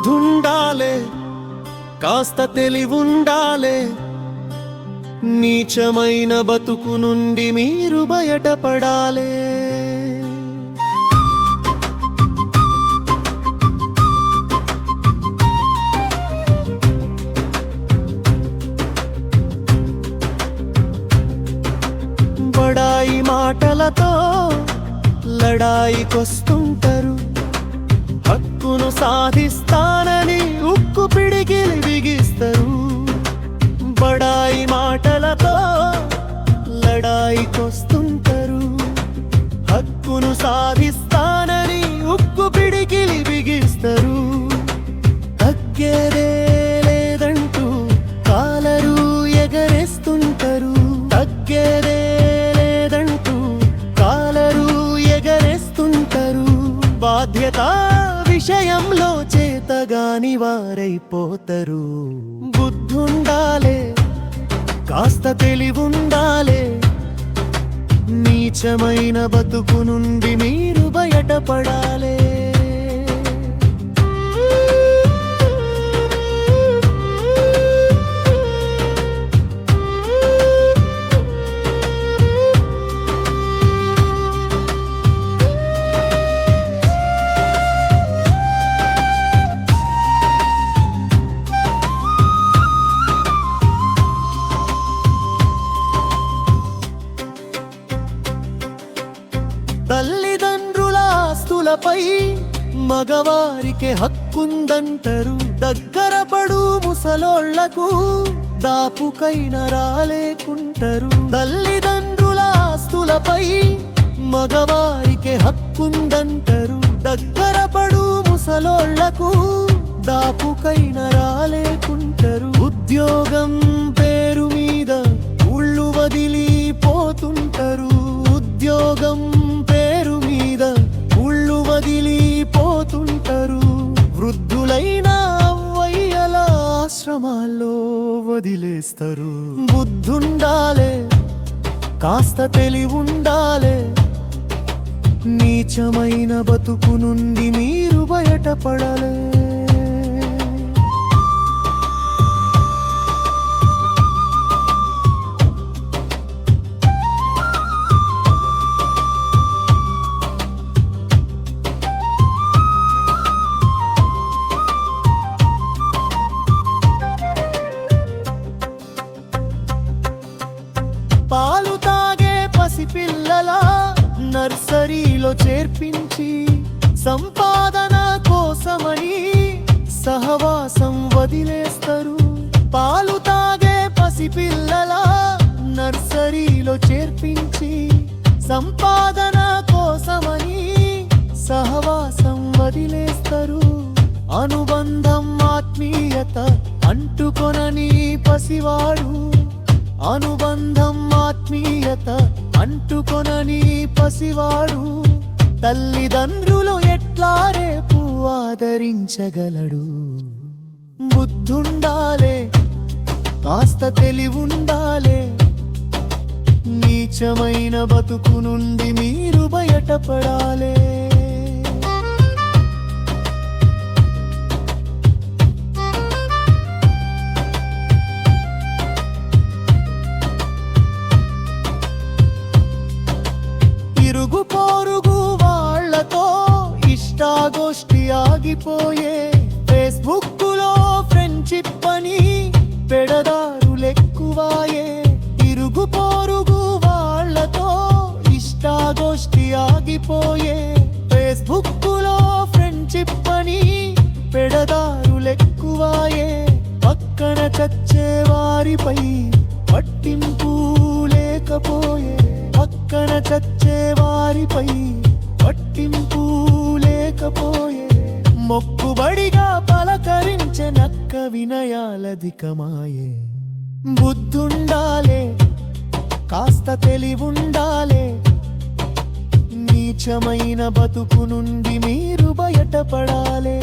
బుద్ధుండాలే, కాస్త తెలివుండాలే, నీచమైన బతుకు నుండి మీరు బయటపడాలే. బడాయి మాటలతో లడాయికొస్తుంటారు, హక్కును సాధిస్తానని ఉక్కు పిడికిలి బిగిస్తారు. బడాయి మాటలతో లడాయికొస్తుంటారు, హక్కును సాధిస్తానని ఉక్కు పిడికిలి బిగిస్తారు. తగ్గేదే లేదంటూ కాలరు ఎగరేస్తుంటారు, తగ్గేదే లేదంటూ కాలరు ఎగరేస్తుంటారు. బాధ్యత విషయంలో చేతగాని వారైపోతారు. బుద్ధుండాలే, కాస్త తెలివుండాలే, నీచమైన బతుకు నుండి మీరు బయటపడాలే. తల్లిదండ్రుల ఆస్తులపై మగవారికి హక్కుందంటారు, దగ్గర పడు ముసలోళ్లకు దాపుకైన రాలేకుంటారు. తల్లిదండ్రుల ఆస్తులపై మగవారికి హక్కుందంటారు, దగ్గర పడు ముసలోళ్లకు దాపుకైన రాలేకుంటారు. ఉద్యోగం పేరు మీద ఊళ్ళు వదిలిపోతుంటారు, ఉద్యోగం పేరు మీద ఊళ్ళు వదిలిపోతుంటారు. వృద్ధులైన అవ్వయ్యల ఆశ్రమాల్లో వదిలేస్తారు. బుద్ధుండాలే, కాస్త తెలివుండాలే, నీచమైన బతుకు నుండి మీరు బయటపడాలే. పాలు తాగే పసిపిల్లల నర్సరీలో చేర్పించి సంపాదన కోసమని సహవాసం వదిలేస్తారు. పాలు తాగే పసిపిల్లల నర్సరీలో చేర్పించి సంపాదన కోసమని సహవాసం వదిలేస్తారు. అనుబంధం ఆత్మీయత అంటుకొనని పసివాడు, అనుబంధం ఆత్మీయత అంటుకొనని పసివాడు తల్లిదండ్రులు ఎట్లా రేపు ఆదరించగలడు. బుద్ధుండాలే, కాస్త తెలివుండాలే, నీచమైన బతుకు నుండి మీరు బయటపడాలే. ఇరుగు పొరుగు వాళ్లతో ఇష్టాగోష్ఠి ఆగిపోయే, ఫేస్బుక్ లో ఫ్రెండ్షిప్ అని పెడదారులెక్కువాయే. ఇరుగు పొరుగు వాళ్లతో ఇష్టాగోష్ఠి ఆగిపోయే, ఫేస్బుక్ లో ఫ్రెండ్షిప్ అని పెడదారులెక్కువాయే. పక్కన చచ్చే వారిపై పట్టింపు లేకపోయే, పక్కన చచ్చే వారిపై పట్టింపు లేకపోయే. మొక్కుబడిగా పలకరించే నక్క వినయాలధికమాయే. బుద్ధుండాలే, కాస్త తెలివుండాలే, నీచమైన బతుకు నుండి మీరు బయటపడాలే.